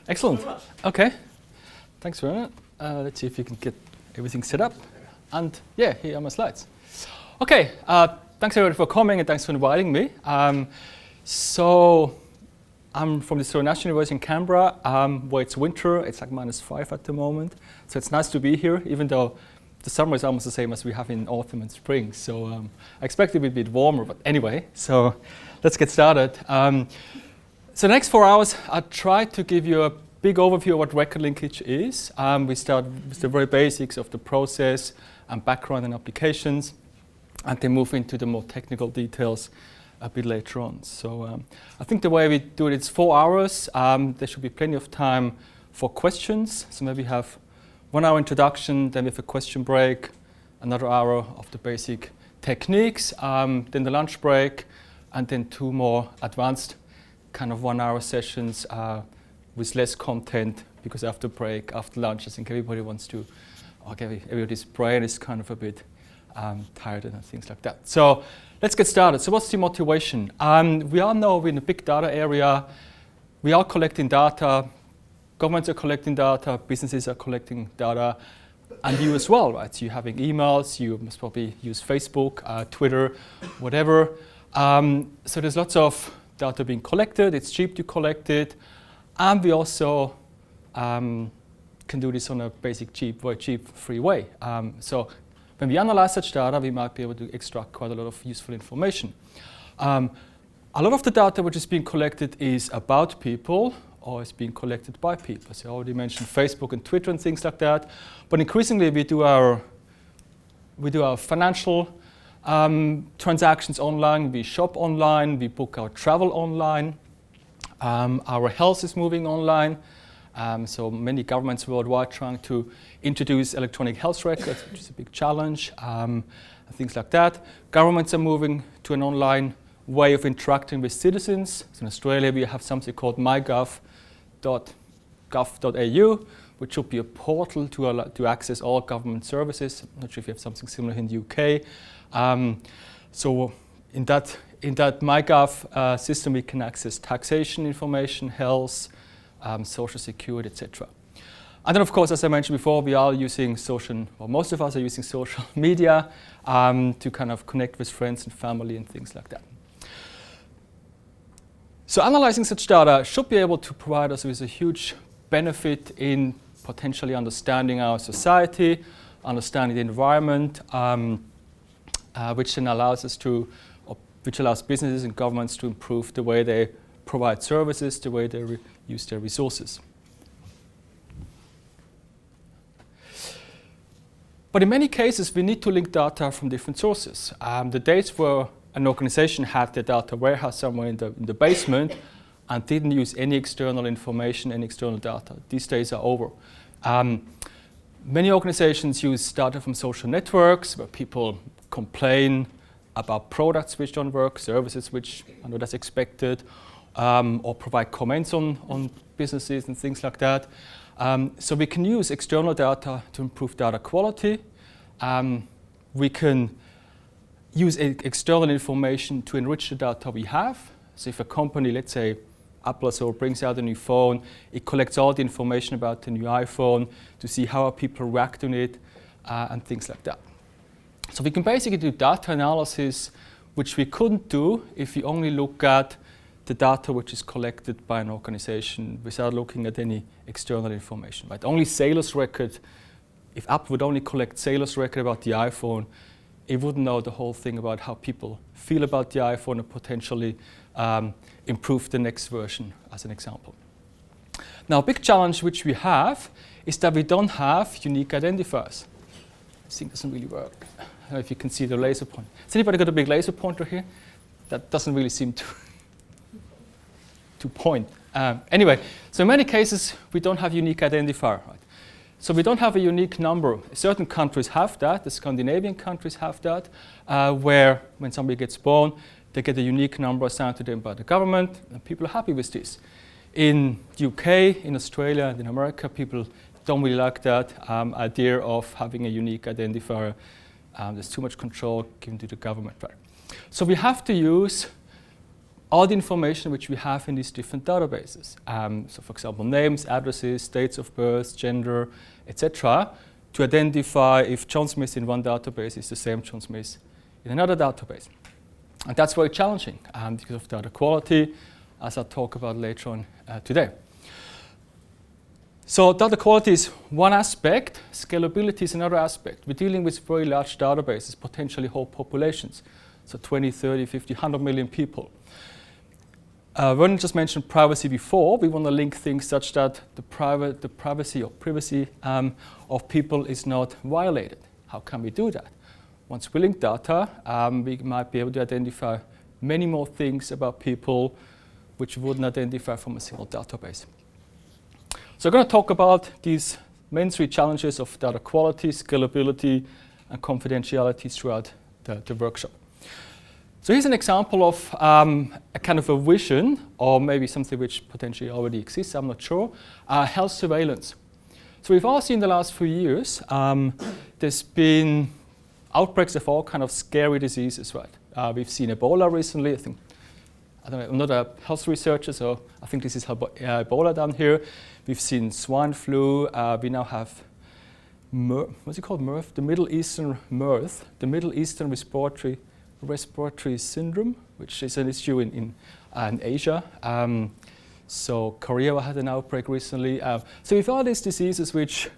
Excellent. Okay. Thanks for that. Let's see if we can get everything set up. And yeah, here are my slides. Okay. Thanks everybody for coming and thanks for inviting me. So I'm from the National University in Canberra, where it's winter. It's like -5 at the moment. So it's nice to be here, even though the summer is almost the same as we have in autumn and spring. So I expect it to be a bit warmer, but anyway, so let's get started. So the next 4 hours, I'll try to give you a big overview of what record linkage is. We start with the very basics of the process and background and applications, and then move into the more technical details a bit later on. So I think the way we do it is 4 hours. There should be plenty of time for questions. So maybe we have 1 hour introduction, then we have a question break, another hour of the basic techniques, then the lunch break, and then 2 more advanced kind of 1 hour sessions with less content, because after break, after lunch, I think everybody wants to, everybody's brain is kind of a bit tired and things like that. So let's get started. So what's the motivation? We all know we're in a big data area. We are collecting data. Governments are collecting data. Businesses are collecting data. And you as well, right? So you're having emails. You must probably use Facebook, Twitter, whatever. So there's lots of data being collected. It's cheap to collect it. And we also can do this on a basic, very cheap, free way. So when we analyze such data, we might be able to extract quite a lot of useful information. A lot of the data which is being collected is about people, or is being collected by people. So I already mentioned Facebook and Twitter and things like that. But increasingly, we do our financial transactions online. We shop online. We book our travel online. Our health is moving online. So many governments worldwide trying to introduce electronic health records, which is a big challenge, and things like that. Governments are moving to an online way of interacting with citizens. So in Australia, we have something called mygov.gov.au, which should be a portal to access all government services. I'm not sure if you have something similar in the UK. So in that MyGov system, we can access taxation information, health, social security, etc. And then, of course, as I mentioned before, we are using most of us are using social media to kind of connect with friends and family and things like that. So analyzing such data should be able to provide us with a huge benefit in potentially understanding our society, understanding the environment, which then allows businesses and governments to improve the way they provide services, the way they use their resources. But in many cases, we need to link data from different sources. The days where an organization had their data warehouse somewhere in the basement and didn't use any external information, any external data, these days are over. Many organizations use data from social networks where people complain about products which don't work, services which are not as expected, or provide comments on businesses and things like that. So we can use external data to improve data quality. We can use external information to enrich the data we have. So if a company, let's say Apple or so, brings out a new phone, it collects all the information about the new iPhone to see how are people reacting to it and things like that. So we can basically do data analysis, which we couldn't do if we only look at the data which is collected by an organization without looking at any external information. Right? Only sales record, if Apple would only collect sales record about the iPhone, it wouldn't know the whole thing about how people feel about the iPhone and potentially improve the next version, as an example. Now, a big challenge which we have is that we don't have unique identifiers. This thing doesn't really work. I don't know if you can see the laser pointer. Has anybody got a big laser pointer here? That doesn't really seem to point. Anyway, so in many cases, we don't have unique identifier. Right? So we don't have a unique number. Certain countries have that. The Scandinavian countries have that, where when somebody gets born, they get a unique number assigned to them by the government, and people are happy with this. In the UK, in Australia, and in America, people don't really like that idea of having a unique identifier. There's too much control given to the government. Right? So we have to use all the information which we have in these different databases. So for example, names, addresses, dates of birth, gender, etc., to identify if John Smith in one database is the same John Smith in another database. And that's very challenging because of data quality, as I'll talk about later on today. So data quality is one aspect, scalability is another aspect. We're dealing with very large databases, potentially whole populations, so 20, 30, 50, 100 million people. Vernon just mentioned privacy before. We want to link things such that the privacy of people is not violated. How can we do that? Once we link data, we might be able to identify many more things about people which we wouldn't identify from a single database. So I'm going to talk about these main three challenges of data quality, scalability, and confidentiality throughout the workshop. So here's an example of a kind of a vision, or maybe something which potentially already exists, I'm not sure, health surveillance. So we've all seen the last few years, there's been outbreaks of all kind of scary diseases, right? We've seen Ebola recently. I'm not a health researcher, so I think this is Ebola down here. We've seen swine flu. We now have what's it called? MERS, the Middle Eastern MERS, the Middle Eastern Respiratory Syndrome, which is an issue in Asia. So Korea had an outbreak recently. So we've all these diseases which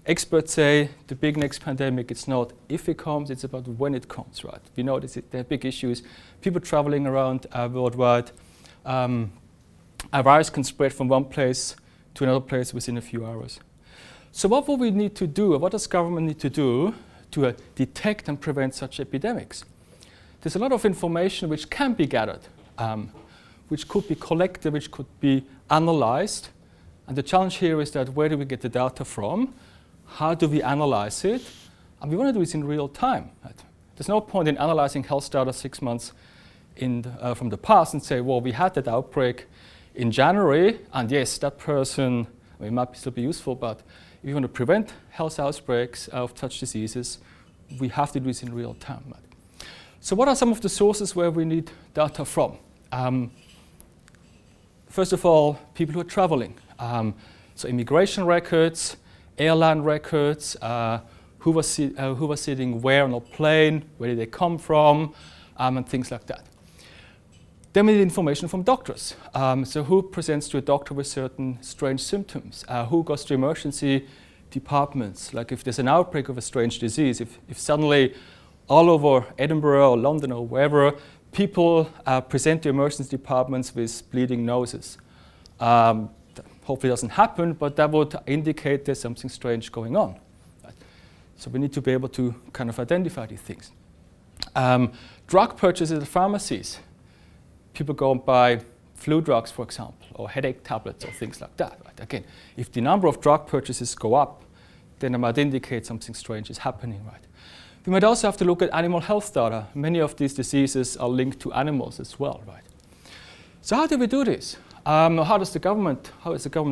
experts say the big next pandemic, it's not if it comes, it's about when it comes, right? We know there are big issues. People traveling around worldwide. A virus can spread from one place to another place within a few hours. So what will we need to do, or what does government need to do to detect and prevent such epidemics? There's a lot of information which can be gathered, which could be collected, which could be analyzed. And the challenge here is that where do we get the data from? How do we analyze it? And we want to do this in real time. Right? There's no point in analyzing health data 6 months from the past and say, well, we had that outbreak in January, and yes, that person, it might still be useful, but if you want to prevent health outbreaks of such diseases, we have to do this in real time. Right? So what are some of the sources where we need data from? First of all, people who are traveling. So immigration records, airline records, who was sitting where on a plane, where did they come from, and things like that. Then we need information from doctors. So who presents to a doctor with certain strange symptoms? Who goes to emergency departments? Like if there's an outbreak of a strange disease, if suddenly all over Edinburgh or London or wherever, people present to emergency departments with bleeding noses. Hopefully it doesn't happen, but that would indicate there's something strange going on. Right? So we need to be able to kind of identify these things. Drug purchases at pharmacies. People go and buy flu drugs, for example, or headache tablets or things like that. Right? Again, if the number of drug purchases go up, then it might indicate something strange is happening. Right? We might also have to look at animal health data. Many of these diseases are linked to animals as well. Right? So how do we do this? How is the government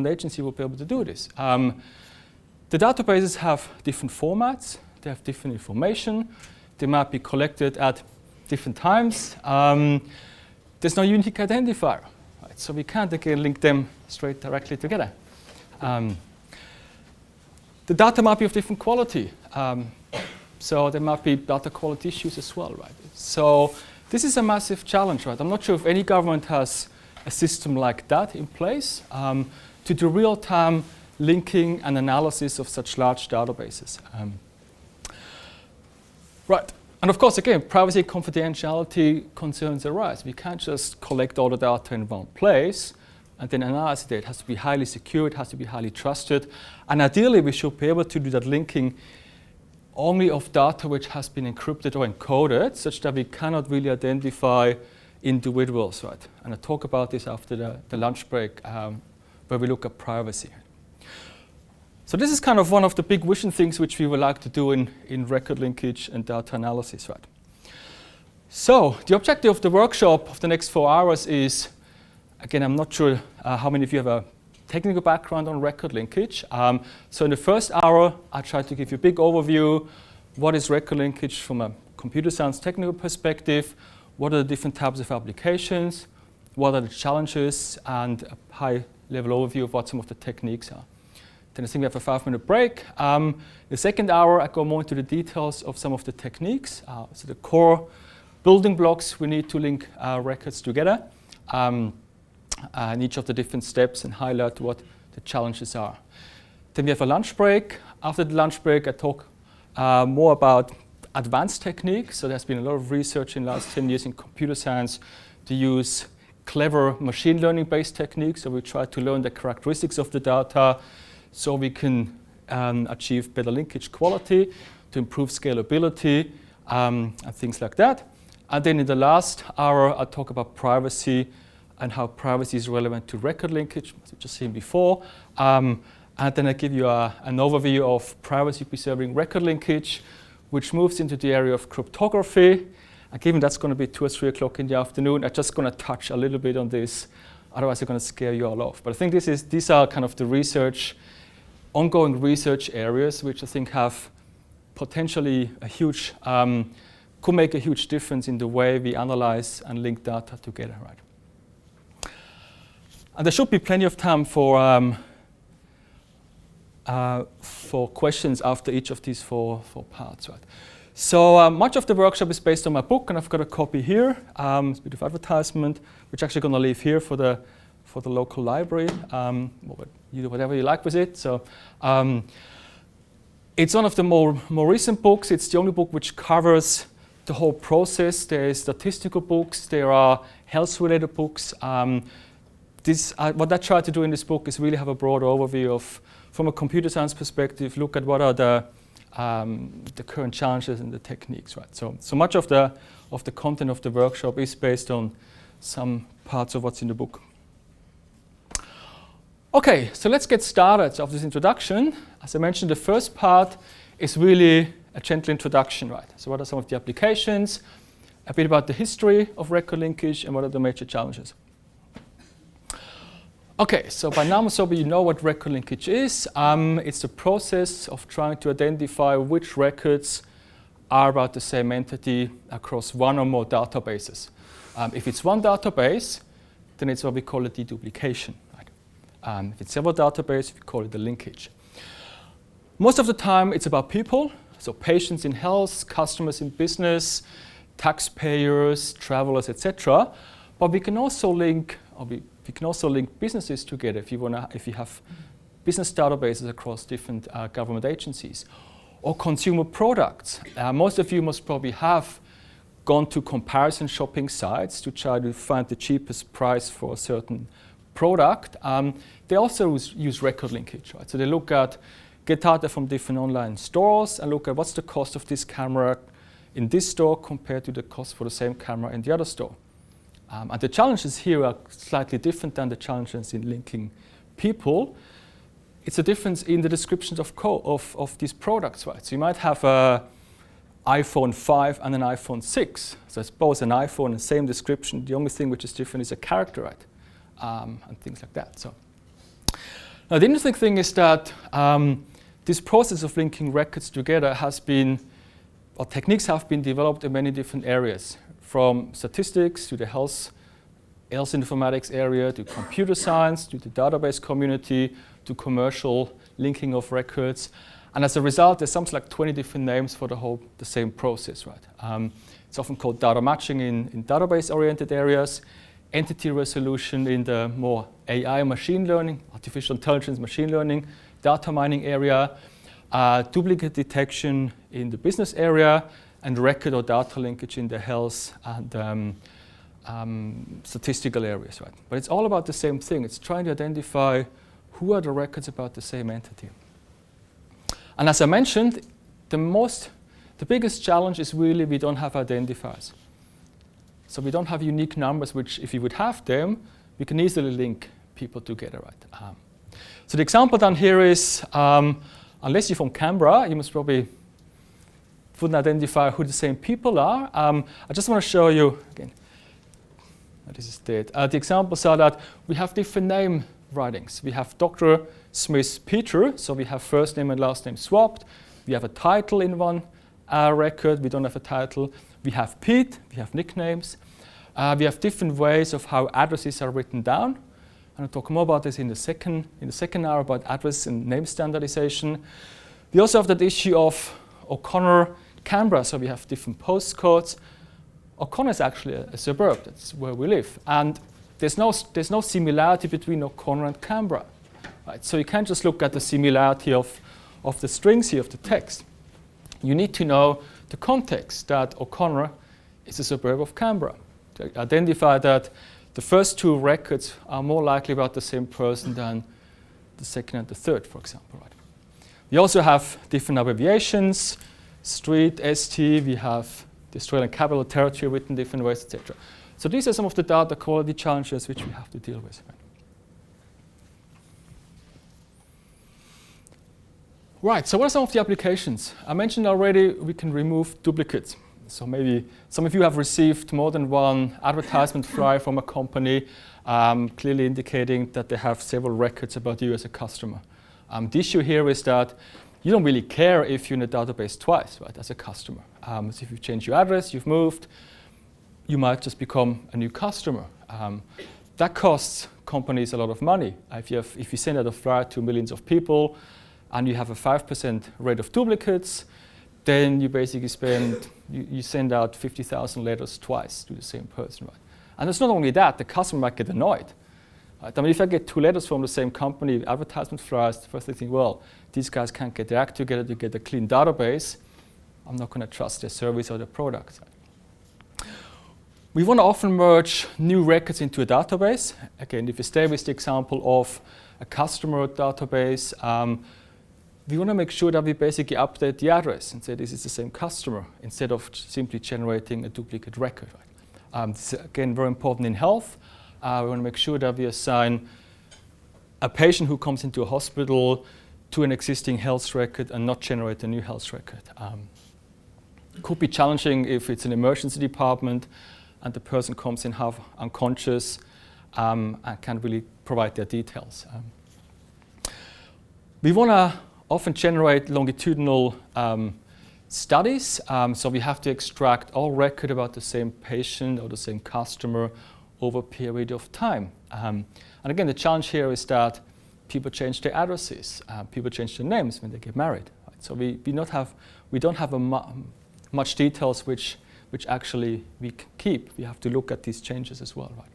agency will be able to do this? The databases have different formats. They have different information. They might be collected at different times. There's no unique identifier, right? So we can't again link them straight directly together. The data might be of different quality. So there might be data quality issues as well, right? So this is a massive challenge, right? I'm not sure if any government has a system like that in place to do real-time linking and analysis of such large databases. Right, and of course, again, privacy and confidentiality concerns arise. We can't just collect all the data in one place and then analyze it. It has to be highly secure, it has to be highly trusted, and ideally we should be able to do that linking only of data which has been encrypted or encoded, such that we cannot really identify individuals, right? And I'll talk about this after the lunch break, where we look at privacy. So this is kind of one of the big vision things which we would like to do in record linkage and data analysis, right? So the objective of the workshop of the next 4 hours is, again, I'm not sure how many of you have a technical background on record linkage. So in the first hour, I try to give you a big overview. What is record linkage from a computer science technical perspective? What are the different types of applications? what are the challenges, and a high-level overview of what some of the techniques are. Then I think we have a 5-minute break. The second hour, I go more into the details of some of the techniques, so the core building blocks we need to link records together, and each of the different steps, and highlight what the challenges are. Then we have a lunch break. After the lunch break, I talk more about advanced techniques. So there's been a lot of research in the last 10 years in computer science to use clever machine learning based techniques. So we try to learn the characteristics of the data so we can achieve better linkage quality, to improve scalability, and things like that. And then in the last hour, I'll talk about privacy and how privacy is relevant to record linkage, as we just seen before. And then I give you an overview of privacy-preserving record linkage, which moves into the area of cryptography. And given that's going to be 2 or 3 o'clock in the afternoon, I'm just going to touch a little bit on this. Otherwise, I'm going to scare you all off. But I think these are kind of the ongoing research areas, which I think have potentially a huge, could make a huge difference in the way we analyze and link data together, right? And there should be plenty of time for questions after each of these four parts, right? So much of the workshop is based on my book, and I've got a copy here. It's a bit of advertisement, which I'm actually going to leave here for the local library. You do whatever you like with it. So it's one of the more recent books. It's the only book which covers the whole process. There are statistical books. There are health-related books. What I try to do in this book is really have a broad overview of, from a computer science perspective, look at what are the current challenges and the techniques, right? So much of the content of the workshop is based on some parts of what's in the book. Okay, so let's get started of this introduction. As I mentioned, the first part is really a gentle introduction, right? So what are some of the applications, a bit about the history of record linkage, and what are the major challenges. Okay, so by now, you know what record linkage is. It's the process of trying to identify which records are about the same entity across one or more databases. If it's one database, then it's what we call a deduplication. Right? If it's several databases, we call it a linkage. Most of the time, it's about people, so patients in health, customers in business, taxpayers, travelers, etc. But we can also link, businesses together if you have business databases across different government agencies, or consumer products. Most of you must probably have gone to comparison shopping sites to try to find the cheapest price for a certain product. They also use record linkage, right? So they get data from different online stores and look at what's the cost of this camera in this store compared to the cost for the same camera in the other store. And the challenges here are slightly different than the challenges in linking people. It's a difference in the descriptions of these products, right? So you might have an iPhone 5 and an iPhone 6. So it's both an iPhone and same description. The only thing which is different is a character, right? And things like that. So now the interesting thing is that this process of linking records together techniques have been developed in many different areas, from statistics to the health informatics area, to computer science, to the database community, to commercial linking of records. And as a result, there's something like 20 different names for the same process, right? It's often called data matching in database-oriented areas, entity resolution in the more AI machine learning, artificial intelligence machine learning, data mining area, duplicate detection in the business area, and record or data linkage in the health and statistical areas, right? But it's all about the same thing. It's trying to identify who are the records about the same entity. And as I mentioned, the biggest challenge is really we don't have identifiers. So we don't have unique numbers, which if you would have them, we can easily link people together, right? So the example down here is, unless you're from Canberra, you must probably wouldn't identify who the same people are. I just want to show you, again, this is dead. The examples are that we have different name writings. We have Dr. Smith Peter, so we have first name and last name swapped. We have a title in one record, we don't have a title. We have Pete, we have nicknames. We have different ways of how addresses are written down. And I'll talk more about this in the second hour about address and name standardization. We also have that issue of O'Connor, Canberra, so we have different postcodes. O'Connor is actually a suburb, that's where we live. And there's no similarity between O'Connor and Canberra. Right? So you can't just look at the similarity of the strings here, of the text. You need to know the context that O'Connor is a suburb of Canberra. To identify that the first two records are more likely about the same person than the second and the third, for example. Right? We also have different abbreviations, street, ST, we have the Australian Capital Territory written different ways, etc. So these are some of the data quality challenges which we have to deal with. Right, so what are some of the applications? I mentioned already we can remove duplicates. So maybe some of you have received more than one advertisement flyer from a company, clearly indicating that they have several records about you as a customer. The issue here is that you don't really care if you're in a database twice, right, as a customer. So if you've changed your address, you've moved, you might just become a new customer. That costs companies a lot of money. If you send out a flyer to millions of people and you have a 5% rate of duplicates, then you basically you send out 50,000 letters twice to the same person, right? And it's not only that, the customer might get annoyed. Right? I mean, if I get 2 letters from the same company, advertisement flyers, the first I think, well, these guys can't get their act together to get a clean database. I'm not going to trust their service or their product. We want to often merge new records into a database. Again, if you stay with the example of a customer database, we want to make sure that we basically update the address and say this is the same customer instead of simply generating a duplicate record. Right? This is, again, very important in health. We want to make sure that we assign a patient who comes into a hospital to an existing health record and not generate a new health record. It could be challenging if it's an emergency department and the person comes in half unconscious and can't really provide their details. We want to often generate longitudinal studies, so we have to extract all record about the same patient or the same customer over a period of time. And again, the challenge here is that people change their addresses, people change their names when they get married. Right? So we don't have much details which actually we can keep. We have to look at these changes as well. Right?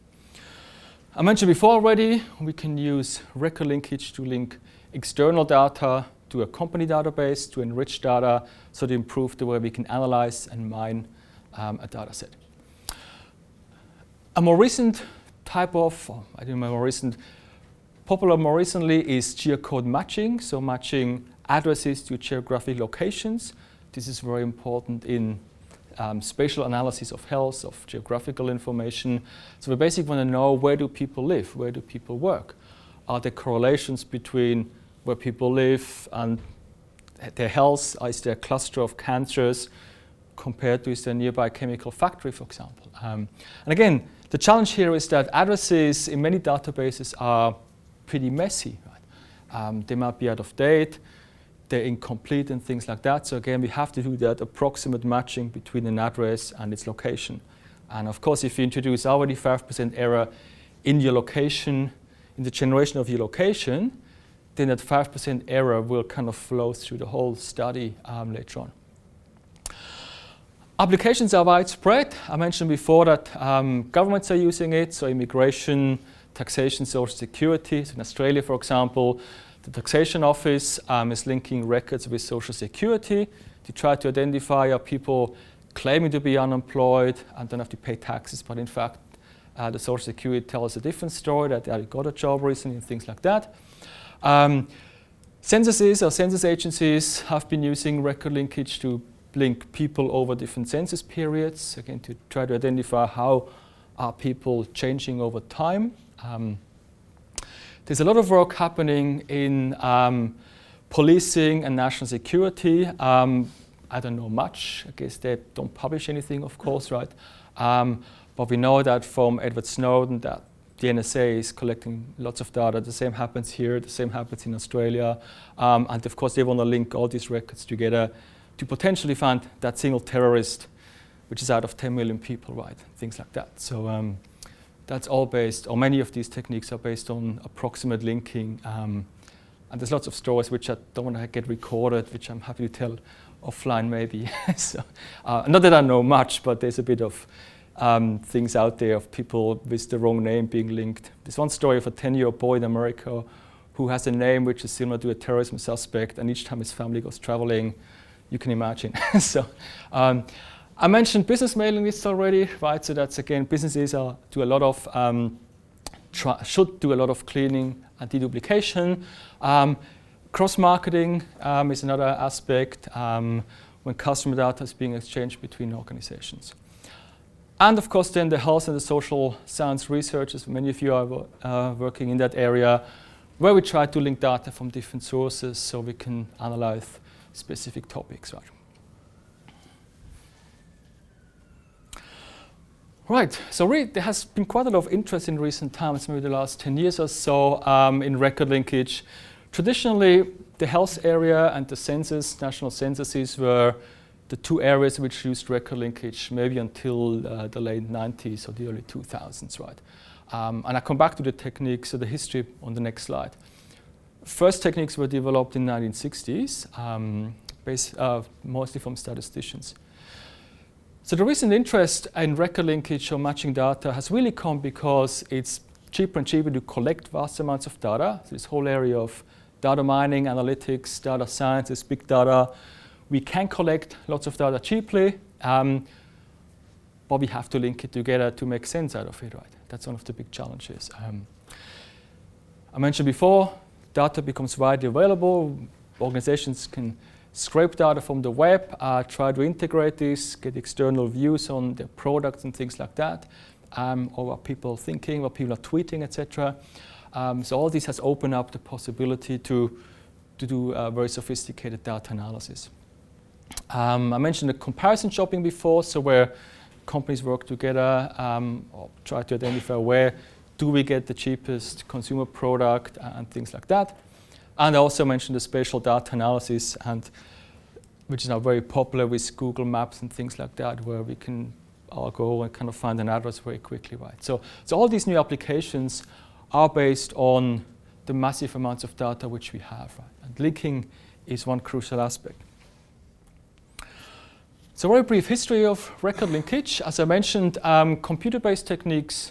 I mentioned before already, we can use record linkage to link external data to a company database to enrich data, so to improve the way we can analyze and mine a data set. A more recent type of, popular more recently is geocode matching, so matching addresses to geographic locations. This is very important in spatial analysis of health, of geographical information. So we basically want to know, where do people live, where do people work? Are there correlations between where people live and their health? Is there a cluster of cancers compared to, is there a nearby chemical factory, for example? And again, the challenge here is that addresses in many databases are pretty messy. Right? They might be out of date, they're incomplete and things like that. So again, we have to do that approximate matching between an address and its location. And of course, if you introduce already 5% error in your location, in the generation of your location, then that 5% error will kind of flow through the whole study later on. Applications are widespread. I mentioned before that governments are using it, so immigration, taxation, social security. So in Australia, for example, the taxation office is linking records with social security to try to identify are people claiming to be unemployed and don't have to pay taxes, but in fact, the social security tells a different story, that they got a job recently and things like that. Censuses or census agencies have been using record linkage to link people over different census periods, again, to try to identify how are people changing over time. There's a lot of work happening in policing and national security. I don't know much. I guess they don't publish anything, of course, right? But we know that from Edward Snowden that the NSA is collecting lots of data. The same happens here, the same happens in Australia. And of course, they want to link all these records together to potentially find that single terrorist which is out of 10 million people, right? Things like that. So that's all based, or many of these techniques are based on approximate linking. And there's lots of stories which I don't want to get recorded, which I'm happy to tell offline maybe. So, not that I know much, but there's a bit of things out there of people with the wrong name being linked. There's one story of a 10-year-old boy in America who has a name which is similar to a terrorism suspect, and each time his family goes traveling, you can imagine. So I mentioned business mailing lists already, right? So that's again, businesses do a lot of should do a lot of cleaning and deduplication. Cross-marketing is another aspect when customer data is being exchanged between organizations. And of course then the health and the social science researchers, many of you are working in that area, where we try to link data from different sources so we can analyze specific topics, right? Right, so really there has been quite a lot of interest in recent times, maybe the last 10 years or so, in record linkage. Traditionally, the health area and the census, national censuses, were the two areas which used record linkage, maybe until the late 90s or the early 2000s, right? And I come back to the techniques, so the history on the next slide. First techniques were developed in the 1960s, based mostly from statisticians. So the recent interest in record linkage or matching data has really come because it's cheaper and cheaper to collect vast amounts of data. So this whole area of data mining, analytics, data science, is big data. We can collect lots of data cheaply, but we have to link it together to make sense out of it, right? That's one of the big challenges. I mentioned before, data becomes widely available. Organizations can scrape data from the web, try to integrate this, get external views on their products and things like that, or what people are thinking, what people are tweeting, etc. So all this has opened up the possibility to do very sophisticated data analysis. I mentioned the comparison shopping before, so where companies work together or try to identify where do we get the cheapest consumer product and things like that. And I also mentioned the spatial data analysis, and which is now very popular with Google Maps and things like that, where we can all go and kind of find an address very quickly, right? So all these new applications are based on the massive amounts of data which we have, right? And linking is one crucial aspect. So a very brief history of record linkage. As I mentioned, computer-based techniques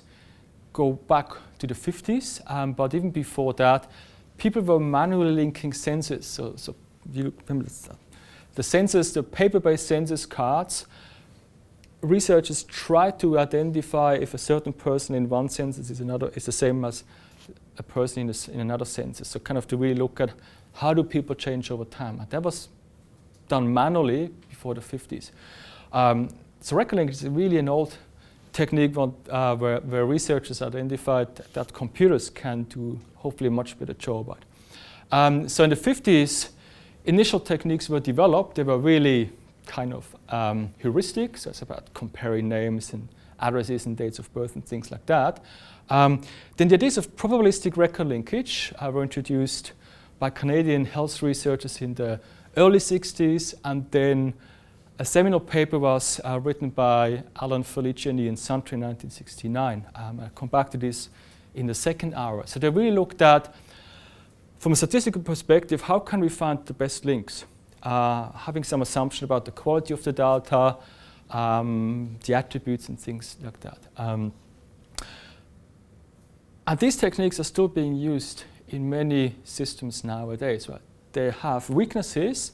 go back to the 50s, but even before that, people were manually linking census. So you remember the census, the paper-based census cards. Researchers try to identify if a certain person in one census is the same as a person in another census. So kind of to really look at how do people change over time. And that was done manually before the 50s. So record linkage is really an old technique where researchers identified that computers can do hopefully a much better job at. So in the 50s, initial techniques were developed. They were really kind of heuristic, so it's about comparing names and addresses and dates of birth and things like that. Then the ideas of probabilistic record linkage were introduced by Canadian health researchers in the early 60s, and then a seminal paper was written by Alan Feliciani and Santry in 1969. I'll come back to this in the second hour. So they really looked at, from a statistical perspective, how can we find the best links? Having some assumption about the quality of the data, the attributes and things like that. And these techniques are still being used in many systems nowadays, right? They have weaknesses,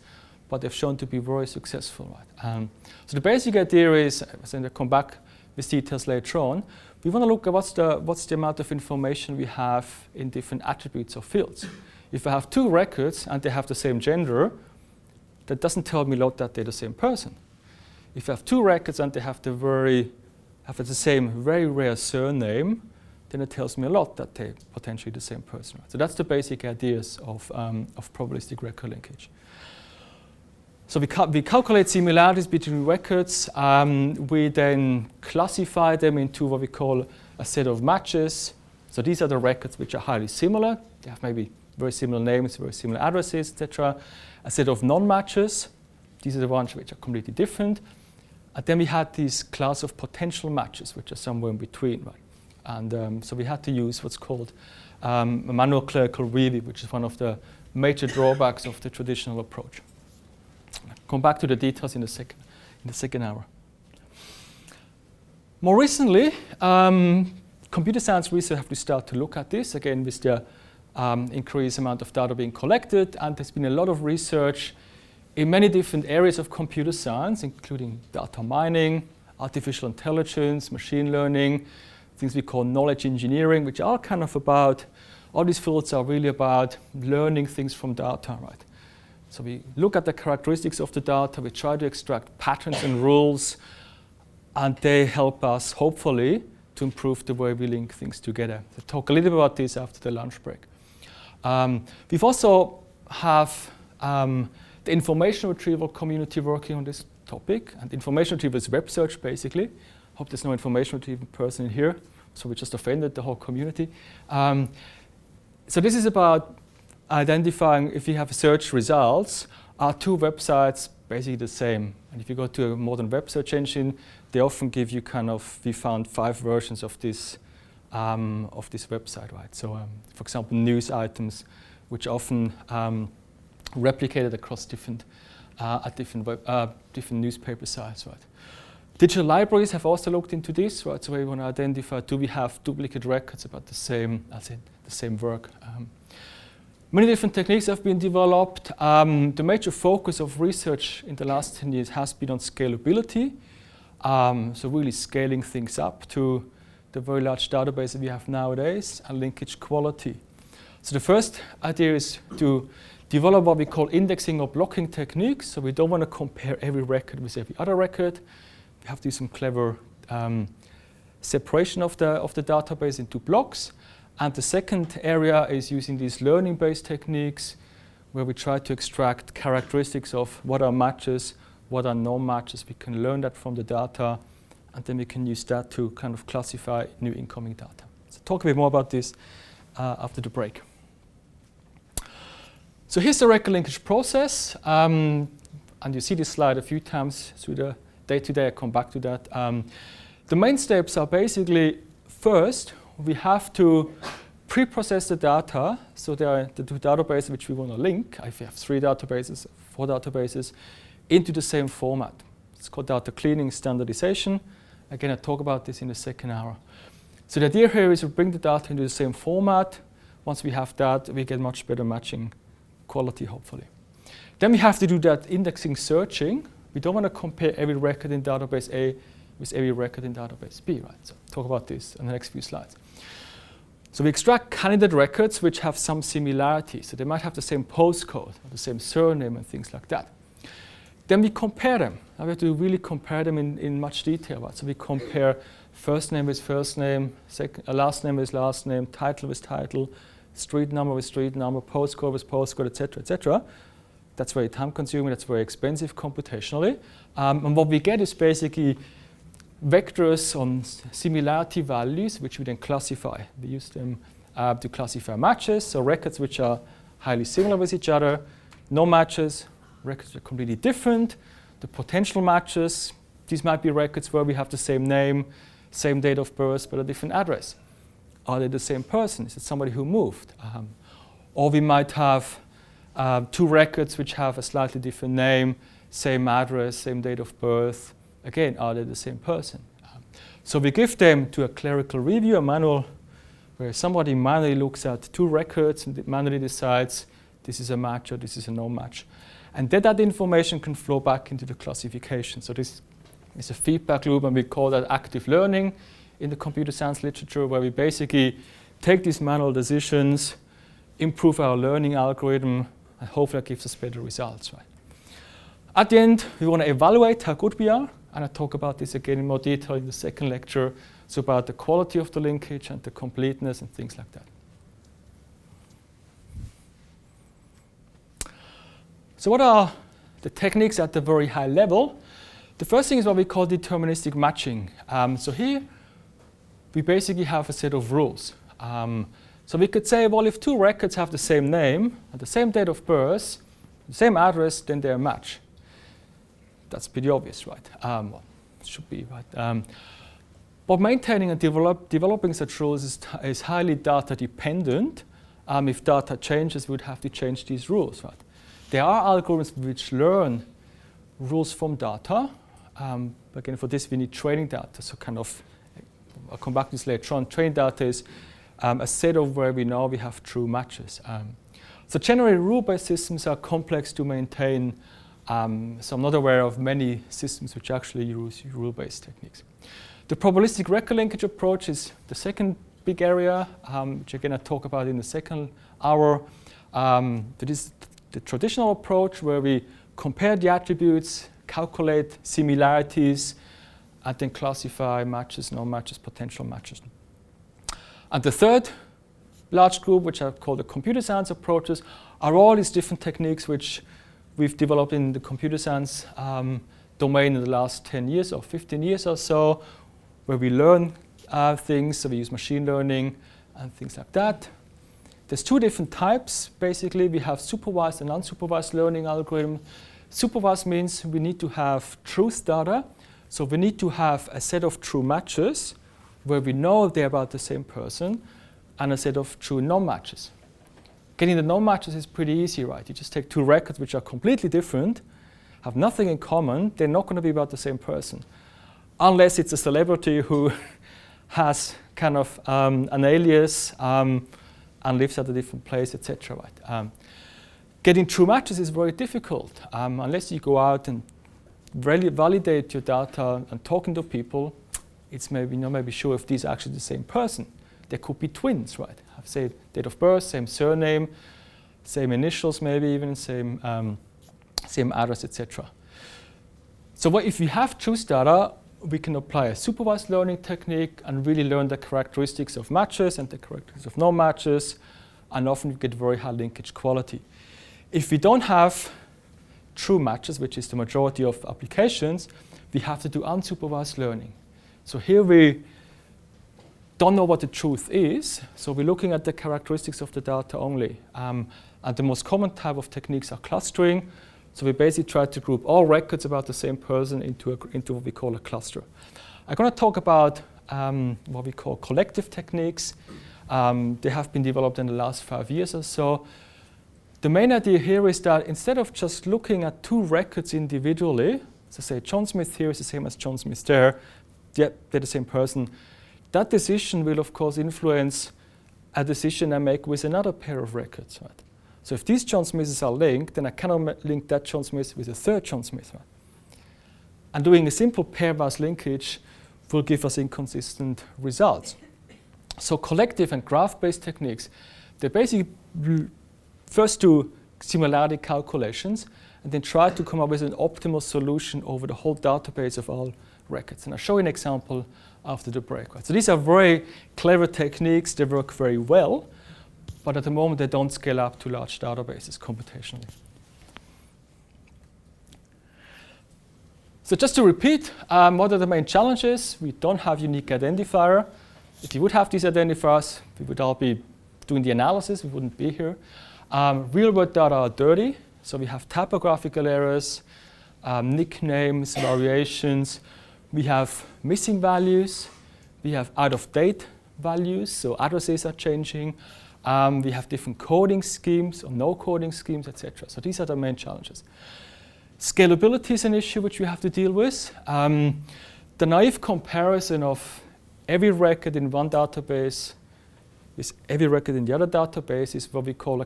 but they've shown to be very successful, right? So the basic idea is, as I'll come back with details later on, we want to look at what's the amount of information we have in different attributes or fields. If I have two records and they have the same gender, that doesn't tell me a lot that they're the same person. If I have two records and they have the same very rare surname, then it tells me a lot that they're potentially the same person. Right? So that's the basic ideas of probabilistic record linkage. So we calculate similarities between records. We then classify them into what we call a set of matches. So these are the records which are highly similar. They have maybe very similar names, very similar addresses, etc. A set of non-matches. These are the ones which are completely different. And then we had this class of potential matches, which are somewhere in between, right? And so we had to use what's called a manual clerical review, which is one of the major drawbacks of the traditional approach. I'll come back to the details in the second hour. More recently, computer science researchers have to start to look at this, again, with the increased amount of data being collected, and there's been a lot of research in many different areas of computer science, including data mining, artificial intelligence, machine learning, things we call knowledge engineering, which are kind of about, all these fields are really about learning things from data, right? So we look at the characteristics of the data, we try to extract patterns and rules, and they help us, hopefully, to improve the way we link things together. I'll talk a little bit about this after the lunch break. We've also have the information retrieval community working on this topic, and information retrieval is web search, basically. Hope there's no information retrieval person in here, so we just offended the whole community. So this is about identifying if you have search results, are two websites basically the same? And if you go to a modern web search engine, they often give you kind of, we found 5 versions of this website, right? So, for example, news items, which often replicated across different newspaper sites, right? Digital libraries have also looked into this, right? So we want to identify, do we have duplicate records about the same, the same work? Many different techniques have been developed. The major focus of research in the last 10 years has been on scalability. So really scaling things up to the very large database that we have nowadays, and linkage quality. So the first idea is to develop what we call indexing or blocking techniques. So we don't want to compare every record with every other record. We have to do some clever separation of the database into blocks. And the second area is using these learning-based techniques, where we try to extract characteristics of what are matches, what are non-matches. We can learn that from the data, and then we can use that to kind of classify new incoming data. So talk a bit more about this after the break. So here's the record linkage process. And you see this slide a few times through the day-to-day. I'll come back to that. The main steps are basically, first, we have to pre-process the data. So there are the 2 databases which we want to link. If we have 3 databases, 4 databases, into the same format. It's called data cleaning standardization. Again, I'll talk about this in the second hour. So the idea here is to bring the data into the same format. Once we have that, we get much better matching quality, hopefully. Then we have to do that indexing searching. We don't want to compare every record in database A with every record in database B, right? So talk about this in the next few slides. So we extract candidate records which have some similarities. So they might have the same postcode, or the same surname, and things like that. Then we compare them. Now we have to really compare them in much detail, right? So we compare first name with first name, last name with last name, title with title, street number with street number, postcode with postcode, etc., etc. That's very time-consuming. That's very expensive computationally. And what we get is basically vectors on similarity values, which we then classify. We use them to classify matches, so records which are highly similar with each other, no matches, records that are completely different, the potential matches. These might be records where we have the same name, same date of birth, but a different address. Are they the same person? Is it somebody who moved? Or we might have 2 records which have a slightly different name, same address, same date of birth. Again, are they the same person? So we give them to a clerical review, a manual, where somebody manually looks at 2 records and manually decides this is a match or this is a no-match. And then that information can flow back into the classification. So this is a feedback loop, and we call that active learning in the computer science literature, where we basically take these manual decisions, improve our learning algorithm, and hopefully that gives us better results, right? At the end, we want to evaluate how good we are, and I'll talk about this again in more detail in the second lecture. So about the quality of the linkage and the completeness and things like that. So what are the techniques at the very high level? The first thing is what we call deterministic matching. So here, we basically have a set of rules. So we could say, well, if 2 records have the same name and the same date of birth, the same address, then they're a match. That's pretty obvious, right? should be, right? But maintaining and developing such rules is highly data dependent. If data changes, we would have to change these rules, right? There are algorithms which learn rules from data. Again, for this, we need training data. So kind of, I'll come back to this later on. Training data is a set of where we know we have true matches. So generally, rule-based systems are complex to maintain. So I'm not aware of many systems which actually use rule-based techniques. The probabilistic record linkage approach is the second big area, which again I talk about in the second hour. That is the traditional approach where we compare the attributes, calculate similarities, and then classify matches, non-matches, potential matches. And the third large group, which I call the computer science approaches, are all these different techniques which we've developed in the computer science domain in the last 10 years or 15 years or so, where we learn things, so we use machine learning and things like that. There's two different types, basically. We have supervised and unsupervised learning algorithm. Supervised means we need to have truth data, so we need to have a set of true matches where we know they're about the same person, and a set of true non-matches. Getting the non-matches is pretty easy, right? You just take two records which are completely different, have nothing in common, they're not going to be about the same person. Unless it's a celebrity who has kind of an alias and lives at a different place, etc. Right? Getting true matches is very difficult unless you go out and really validate your data and talking to people. It's maybe not maybe sure if these are actually the same person. They could be twins, right? Have say date of birth, same surname, same initials, maybe even same address, etc. So what if we have truth data? We can apply a supervised learning technique and really learn the characteristics of matches and the characteristics of non-matches, and often we get very high linkage quality. If we don't have true matches, which is the majority of applications, we have to do unsupervised learning. So here we don't know what the truth is, so we're looking at the characteristics of the data only. And the most common type of techniques are clustering. So we basically try to group all records about the same person into what we call a cluster. I'm going to talk about what we call collective techniques. They have been developed in the last 5 years or so. The main idea here is that instead of just looking at two records individually, so say John Smith here is the same as John Smith there, yep, they're the same person, that decision will of course influence a decision I make with another pair of records. Right? So if these John Smiths are linked, then I cannot link that John Smith with a third John Smith. Right? And doing a simple pairwise linkage will give us inconsistent results. So collective and graph-based techniques, they basically first do similarity calculations and then try to come up with an optimal solution over the whole database of all records. And I'll show you an example after the break. Right? So these are very clever techniques, they work very well, but at the moment they don't scale up to large databases computationally. So just to repeat, what are the main challenges? We don't have unique identifier. If you would have these identifiers, we would all be doing the analysis, we wouldn't be here. Real-world data are dirty, so we have typographical errors, nicknames, variations. We have missing values. We have out-of-date values, so addresses are changing. We have different coding schemes or no coding schemes, etc. So these are the main challenges. Scalability is an issue which we have to deal with. The naive comparison of every record in one database with every record in the other database is what we call a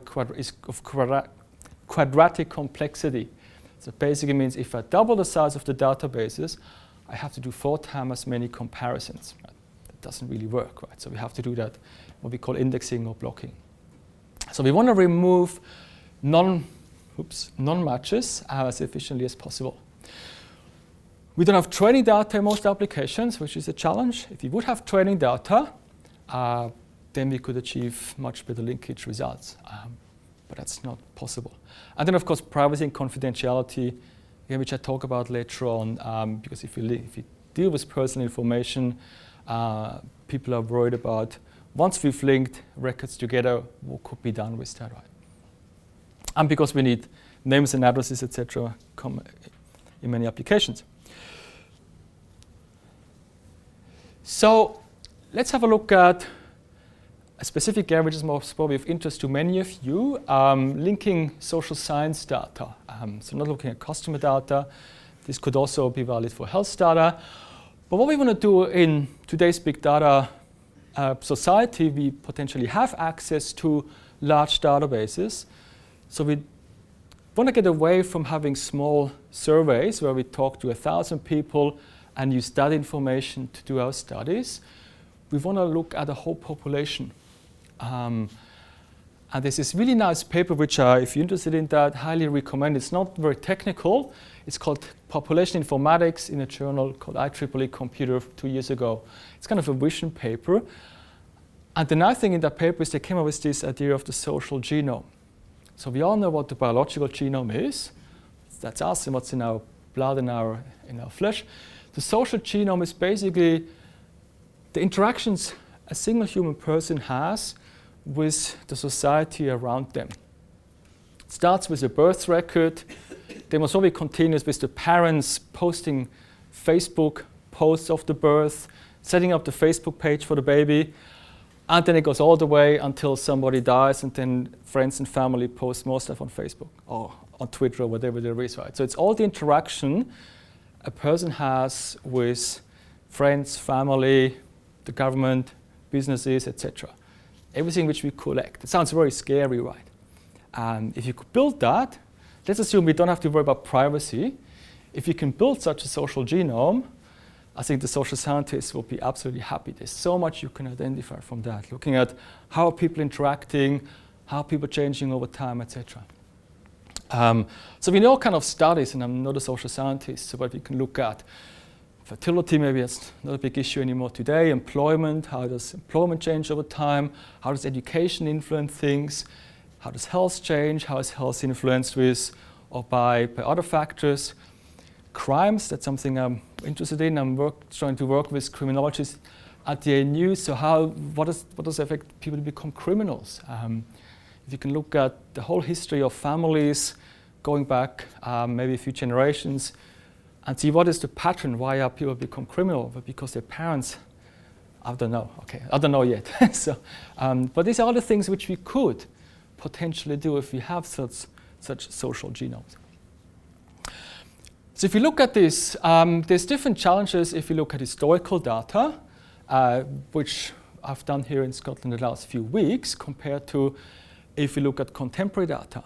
quadratic complexity. So it basically means if I double the size of the databases, I have to do 4 times as many comparisons. Right? That doesn't really work, right? So we have to do that, what we call indexing or blocking. So we want to remove non-matches as efficiently as possible. We don't have training data in most applications, which is a challenge. If we would have training data, then we could achieve much better linkage results. But that's not possible. And then, of course, privacy and confidentiality, which I talk about later on, because if you deal with personal information, people are worried about, once we've linked records together, what could be done with that, right? And because we need names and addresses, etc., in many applications. So let's have a look at a specific area which is most probably of interest to many of you, linking social science data. So not looking at customer data. This could also be valid for health data. But what we want to do in today's big data society, we potentially have access to large databases. So we want to get away from having small surveys where we talk to 1,000 people and use that information to do our studies. We want to look at the whole population. And there's this really nice paper which if you're interested in that, highly recommend. It's not very technical. It's called Population Informatics in a journal called IEEE Computer 2 years ago. It's kind of a vision paper. And the nice thing in that paper is they came up with this idea of the social genome. So we all know what the biological genome is. That's us and what's in our blood and in our flesh. The social genome is basically the interactions a single human person has with the society around them. It starts with a birth record. They must always continue with the parents posting Facebook posts of the birth, setting up the Facebook page for the baby, and then it goes all the way until somebody dies, and then friends and family post more stuff on Facebook or on Twitter or whatever there is, right? So it's all the interaction a person has with friends, family, the government, businesses, etc. Everything which we collect. It sounds very scary, right? And if you could build that, let's assume we don't have to worry about privacy. If you can build such a social genome, I think the social scientists will be absolutely happy. There's so much you can identify from that, looking at how are people interacting, how are people changing over time, etc. So we know kind of studies, and I'm not a social scientist, so what we can look at. Fertility, maybe it's not a big issue anymore today. Employment, how does employment change over time? How does education influence things? How does health change? How is health influenced with or by other factors? Crimes, that's something I'm interested in. I'm trying to work with criminologists at the ANU. So what does affect people to become criminals? If you can look at the whole history of families going back maybe a few generations and see what is the pattern, why are people become criminal? But because their parents, I don't know. Okay, I don't know yet. So, but these are the things which we could potentially do if we have such social genomes. So if you look at this, there's different challenges if you look at historical data, which I've done here in Scotland the last few weeks, compared to if you look at contemporary data.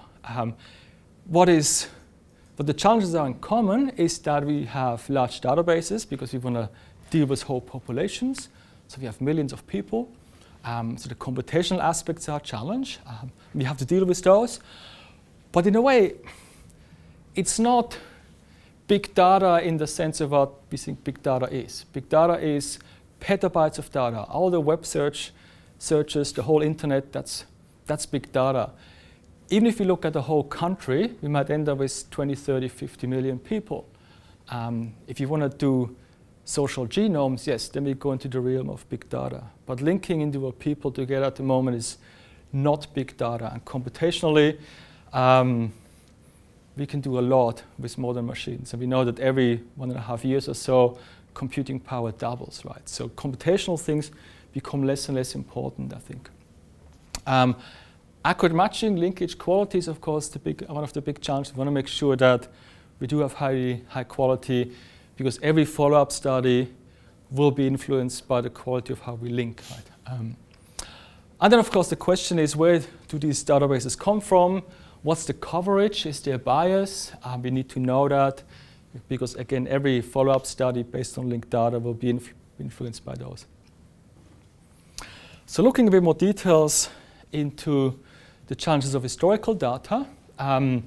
What the challenges are in common is that we have large databases because we want to deal with whole populations. So we have millions of people. So the computational aspects are a challenge. We have to deal with those. But in a way, it's not big data in the sense of what we think big data is. Big data is petabytes of data. All the web searches, the whole internet, that's big data. Even if you look at the whole country, we might end up with 20, 30, 50 million people. If you want to do social genomes, yes, then we go into the realm of big data. But linking individual people together at the moment is not big data. And computationally, we can do a lot with modern machines. And we know that every 1.5 years or so, computing power doubles, right? So computational things become less and less important, I think. Accurate matching, linkage quality is, of course, one of the big challenges. We want to make sure that we do have high quality, because every follow-up study will be influenced by the quality of how we link, right? And then, of course, the question is, where do these databases come from? What's the coverage? Is there bias? We need to know that, because, again, every follow-up study based on linked data will be influenced by those. So looking a bit more details into the challenges of historical data. The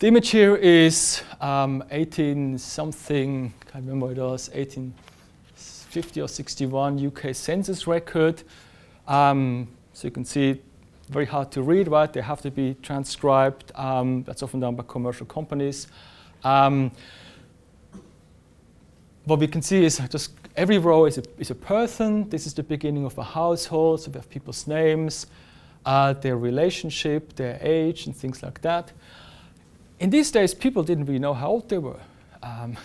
image here is 18-something, can't remember what it was, 1850 or 61 UK census record. So you can see, very hard to read, right? They have to be transcribed. That's often done by commercial companies. What we can see is just every row is a person. This is the beginning of a household. So we have people's names, their relationship, their age, and things like that. In these days, people didn't really know how old they were.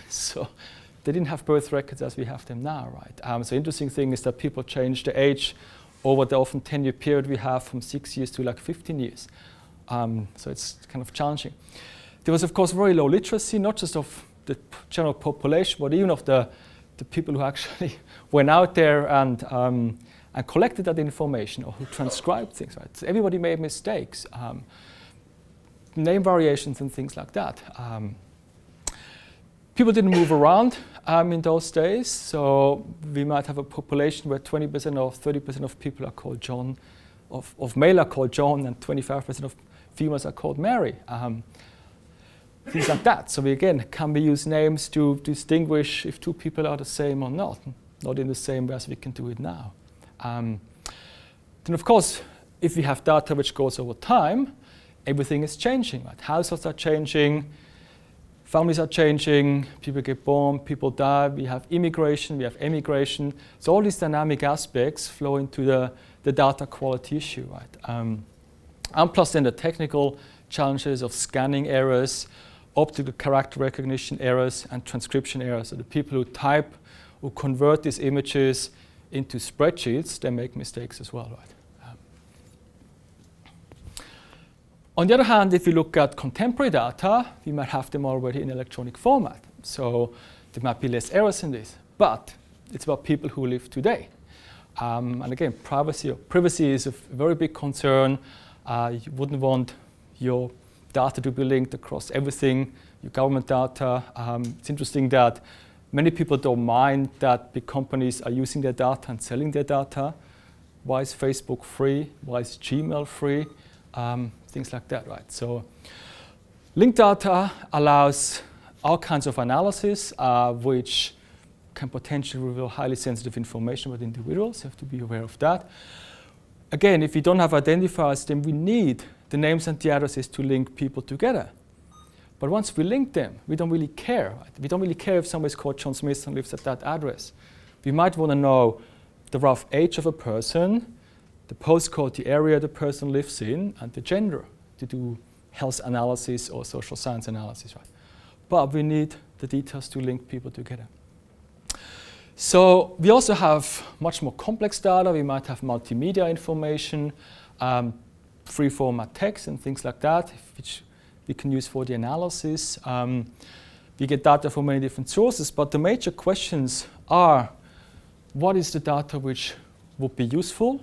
So they didn't have birth records as we have them now, right? So interesting thing is that people change their age over the often 10-year period we have from 6 years to like 15 years. So it's kind of challenging. There was, of course, very low literacy, not just of the general population, but even of the people who actually went out there and collected that information or who transcribed things, right? So everybody made mistakes, name variations and things like that. People didn't move around in those days, so we might have a population where 20% or 30% of people are called John, of male are called John, and 25% of females are called Mary. Things like that. So can we use names to distinguish if two people are the same or not in the same way as we can do it now. Then of course, if we have data which goes over time, everything is changing, right? Households are changing, families are changing, people get born, people die, we have immigration, we have emigration. So all these dynamic aspects flow into the data quality issue, right? And plus then the technical challenges of scanning errors, optical character recognition errors, and transcription errors. So the people who type, who convert these images into spreadsheets, they make mistakes as well, right? On the other hand, if you look at contemporary data, we might have them already in electronic format. So there might be less errors in this, but it's about people who live today. And again, privacy is a very big concern. You wouldn't want your data to be linked across everything, your government data. It's interesting that many people don't mind that big companies are using their data and selling their data. Why is Facebook free? Why is Gmail free? Things like that, right? So linked data allows all kinds of analysis, which can potentially reveal highly sensitive information about individuals. You have to be aware of that. Again, if we don't have identifiers, then we need the names and the addresses to link people together. But once we link them, we don't really care. Right? We don't really care if somebody's called John Smith and lives at that address. We might want to know the rough age of a person, the postcode, the area the person lives in, and the gender to do health analysis or social science analysis. Right? But we need the details to link people together. So we also have much more complex data. We might have multimedia information, free format text and things like that, which we can use for the analysis. We get data from many different sources, but the major questions are, what is the data which would be useful?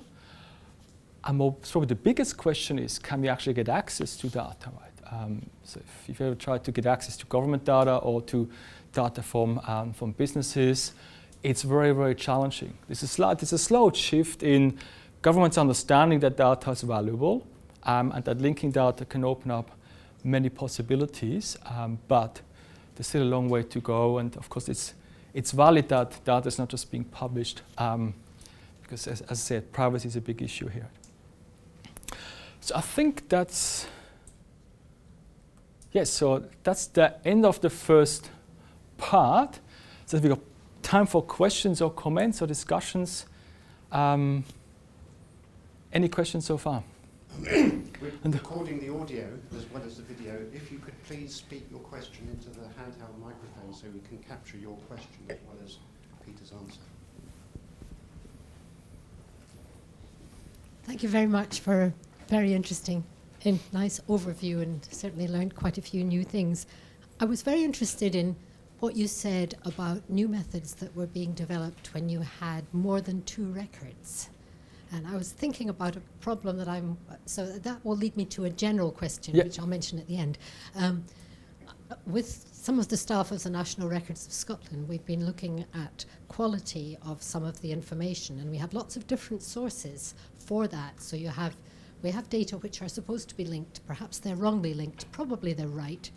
And probably the biggest question is, can we actually get access to data? Right? So if you ever try to get access to government data or to data from businesses, it's very, very challenging. There's a slow shift in government's understanding that data is valuable and that linking data can open up many possibilities, but there's still a long way to go. And of course, it's valid that data is not just being published, because as I said, privacy is a big issue here. So I think that's the end of the first part. So we've got time for questions or comments or discussions. Any questions so far? We're recording the audio as well as the video. If you could please speak your question into the handheld microphone so we can capture your question as well as Peter's answer. Thank you very much for a very interesting and nice overview, and certainly learned quite a few new things. I was very interested in what you said about new methods that were being developed when you had more than 2 records. And I was thinking about a problem that so that will lead me to a general question, which I'll mention at the end. With some of the staff of the National Records of Scotland, we've been looking at quality of some of the information, and we have lots of different sources for that. So we have data which are supposed to be linked. Perhaps they're wrongly linked, probably they're right.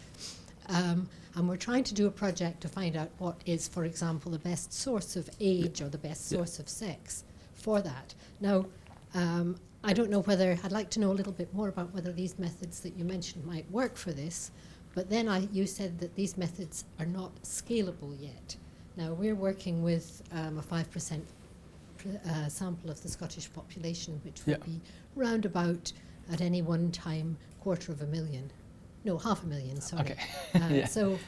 And we're trying to do a project to find out what is, for example, the best source of age or the best source of sex for that. Now, I don't know whether, I'd like to know a little bit more about whether these methods that you mentioned might work for this, but then you said that these methods are not scalable yet. Now, we're working with a 5% sample of the Scottish population, which would be round about, at any one time, 250,000. No, 500,000, sorry. Okay. So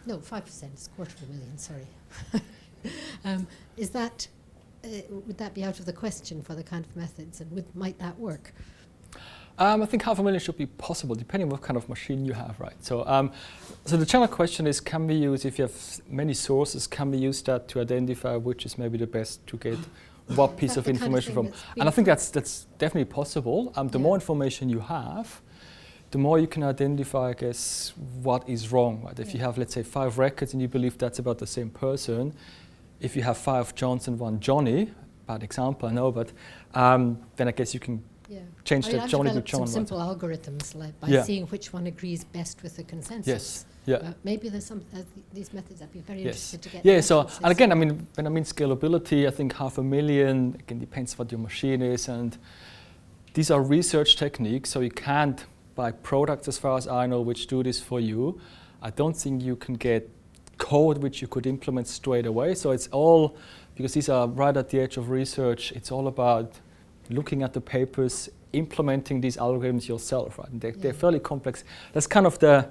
No, 5%, it's $250,000, sorry. Is that, would that be out of the question for the kind of methods, and might that work? I think $500,000 should be possible, depending on what kind of machine you have, right? So, so the general question is, can we use, if you have many sources, can we use that to identify which is maybe the best to get what piece of information from? And I think that's definitely possible. The more information you have, the more you can identify, I guess, what is wrong, right? If you have, let's say, 5 records and you believe that's about the same person, if you have 5 Johns and 1 Johnny, bad example, I know, but then I guess you can change the Johnny to John. Some simple algorithms like by seeing which one agrees best with the consensus. Yes. Yeah. Maybe there's some these methods. I'd be very interested to get. Yeah. So, and again, I mean, when I mean scalability, I think $500,000 again depends what your machine is, and these are research techniques. So you can't buy products, as far as I know, which do this for you. I don't think you can get code which you could implement straight away. So it's all, because these are right at the edge of research. It's all about looking at the papers, implementing these algorithms yourself, right? And they're fairly complex. That's kind of the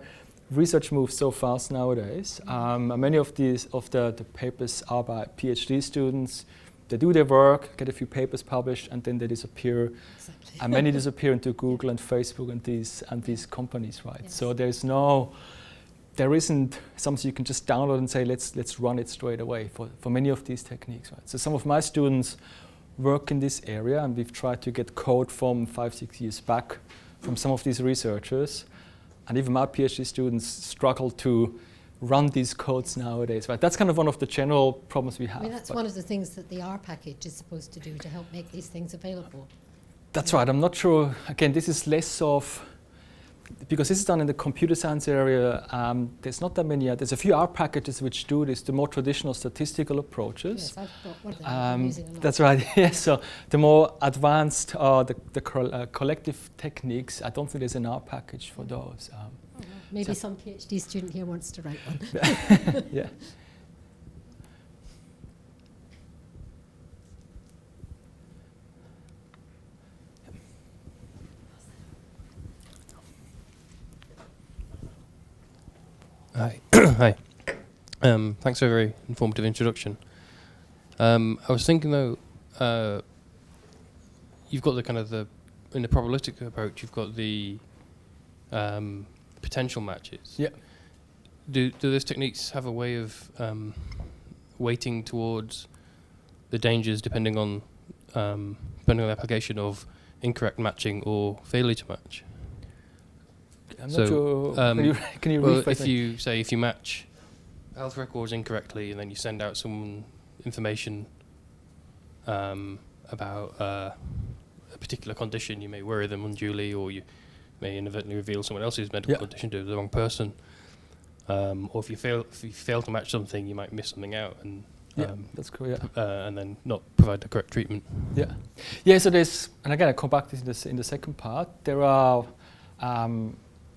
research moves so fast nowadays. Many of the papers are by PhD students. They do their work, get a few papers published, and then they disappear. Exactly. And many disappear into Google and Facebook and these companies, right? Yes. So there isn't something you can just download and say, let's run it straight away for many of these techniques, right? So some of my students work in this area, and we've tried to get code from 5-6 years back from some of these researchers, and even my PhD students struggle to run these codes nowadays, right? That's kind of one of the general problems we have. I mean, that's one of the things that the R package is supposed to do to help make these things available. That's right. I'm not sure. Again, this is less of, because this is done in the computer science area, there's not that many. There's a few R packages which do this, the more traditional statistical approaches. Yes, I've got one of them. I'm using a lot. That's right. Yes. So the more advanced the collective techniques, I don't think there's an R package for those. Maybe some PhD student here wants to write one. Yeah. Hi. Hi. Thanks for a very informative introduction. I was thinking though, you've got the kind of in the probabilistic approach, you've got the potential matches. Yeah. Do those techniques have a way of weighting towards the dangers depending on the application of incorrect matching or failure to match? I'm not sure. Can you well, if you match health records incorrectly and then you send out some information about a particular condition, you may worry them unduly, or you may inadvertently reveal someone else's medical condition to the wrong person. Or if you fail to match something, you might miss something out, and that's cool. Yeah, and then not provide the correct treatment. Yeah. So there's, and again, I come back to this in the second part. There are.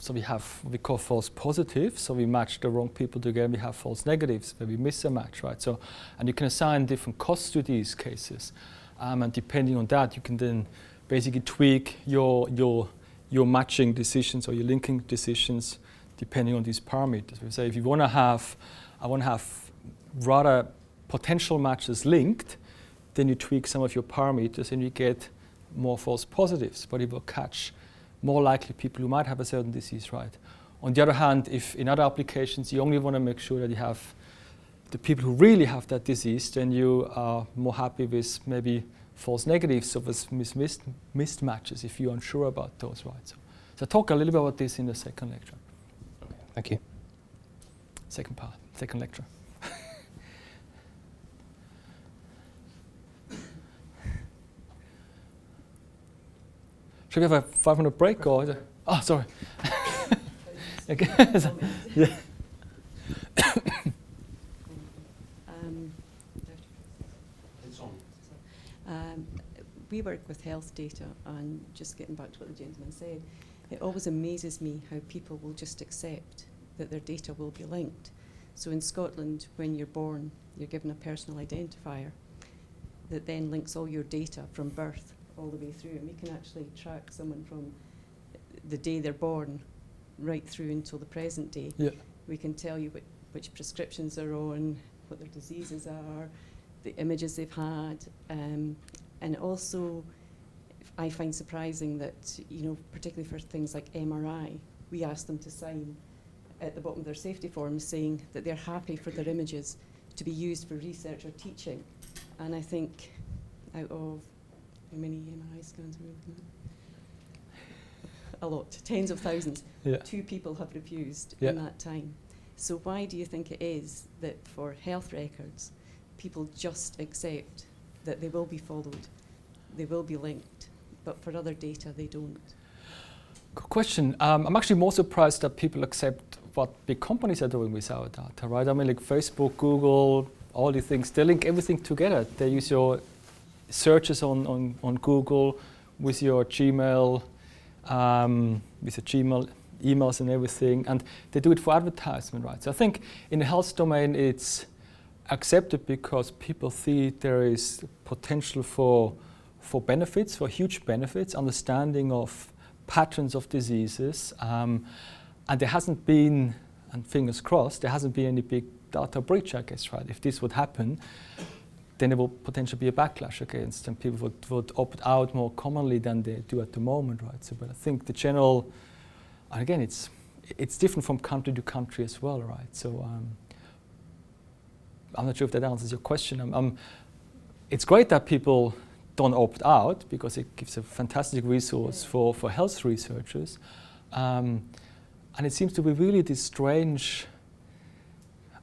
So we have what we call false positives. So we match the wrong people together. We have false negatives where we miss a match, right? So, and you can assign different costs to these cases, and depending on that, you can then basically tweak your matching decisions or your linking decisions depending on these parameters. We say if you want to have, I want to have rather potential matches linked, then you tweak some of your parameters and you get more false positives, but it will catch more likely people who might have a certain disease, right? On the other hand, if in other applications you only want to make sure that you have the people who really have that disease, then you are more happy with maybe false negatives, so with missed matches if you're unsure about those, right? So I'll talk a little bit about this in the second lecture. Okay, thank you. Second part, second lecture. Should we have a 5-minute break or is it? Oh, sorry. Okay. Yeah. It's on. We work with health data, and just getting back to what the gentleman said, it always amazes me how people will just accept that their data will be linked. So in Scotland, when you're born, you're given a personal identifier that then links all your data from birth all the way through, and we can actually track someone from the day they're born right through until the present day. Yeah. We can tell you what which prescriptions are on, what their diseases are, the images they've had, and also I find surprising that, particularly for things like MRI, we ask them to sign at the bottom of their safety forms saying that they're happy for their images to be used for research or teaching. And I think out of how many MRI scans are we looking at? A lot, tens of thousands. Yeah. 2 people have refused Yeah. in that time. So why do you think it is that for health records, people just accept that they will be followed, they will be linked, but for other data they don't? Good question. I'm actually more surprised that people accept what big companies are doing with our data, right? I mean, like Facebook, Google, all these things, they link everything together. They use your searches on Google with your Gmail, emails and everything, and they do it for advertisement, right? So I think in the health domain it's accepted because people see there is potential for benefits, for huge benefits, understanding of patterns of diseases, and there hasn't been, and fingers crossed, there hasn't been any big data breach, I guess, right? If this would happen, then there will potentially be a backlash against, and people would opt out more commonly than they do at the moment, right? So, but I think the general, and again, it's different from country to country as well, right? So I'm not sure if that answers your question. It's great that people don't opt out because it gives a fantastic resource for health researchers. And it seems to be really this strange,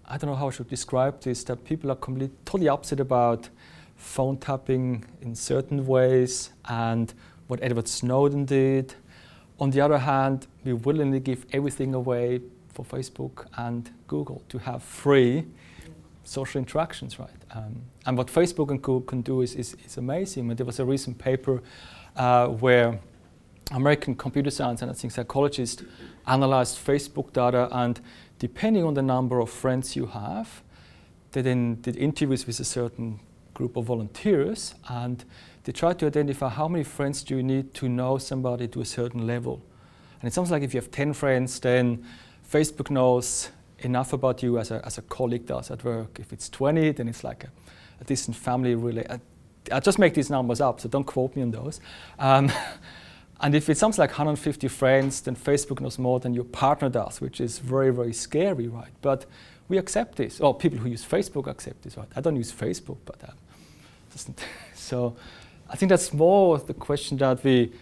I don't know how I should describe this, that people are totally upset about phone tapping in certain ways and what Edward Snowden did. On the other hand, we willingly give everything away for Facebook and Google to have free social interactions, right? And what Facebook and Google can do is amazing. There was a recent paper where American computer science and I think psychologists analyzed Facebook data, and depending on the number of friends you have, they then did interviews with a certain group of volunteers, and they tried to identify how many friends do you need to know somebody to a certain level. And it sounds like if you have 10 friends, then Facebook knows enough about you as a colleague does at work. If it's 20, then it's like a distant family relation. I just make these numbers up, so don't quote me on those. And if it sounds like 150 friends, then Facebook knows more than your partner does, which is very, very scary, right? But we accept this, or people who use Facebook accept this, right? I don't use Facebook, but so I think that's more the question that we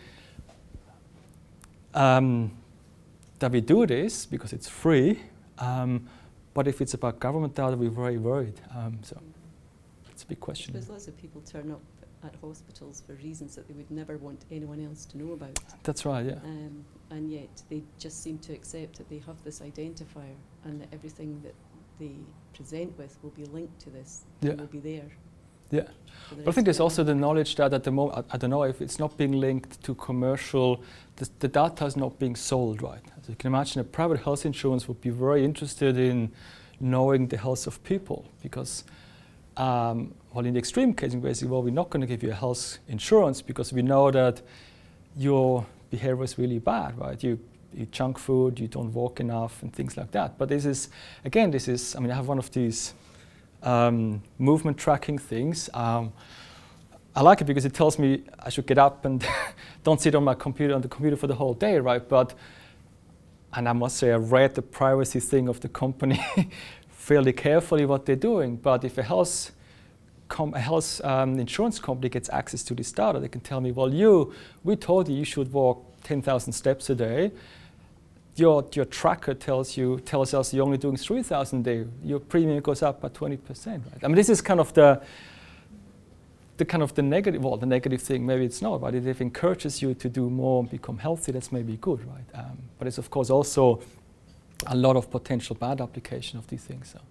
do this because it's free. But if it's about government data, we're very worried. So it's a big question. There's lots of people turn up at hospitals for reasons that they would never want anyone else to know about. That's right, yeah. And yet they just seem to accept that they have this identifier and that everything that they present with will be linked to this, and will be there. Yeah, but I think there's also the knowledge that at the moment, I don't know if it's not being linked to commercial, the data is not being sold, right? So you can imagine a private health insurance would be very interested in knowing the health of people because, well, in the extreme case, basically, well, we're not going to give you a health insurance because we know that your behavior is really bad, right? You eat junk food, you don't walk enough, and things like that. But this is, again, I mean, I have one of these movement tracking things. I like it because it tells me I should get up and don't sit on the computer for the whole day, right? And I must say I read the privacy thing of the company fairly carefully what they're doing. But if a health insurance company gets access to this data, they can tell me, well, we told you should walk 10,000 steps a day. Your tracker tells us you're only doing 3,000 a day. Your premium goes up by 20%, right? I mean, this is kind of the negative. Well, the negative thing, maybe it's not, but if it encourages you to do more and become healthy, that's maybe good, right? But it's of course also a lot of potential bad application of these things. So,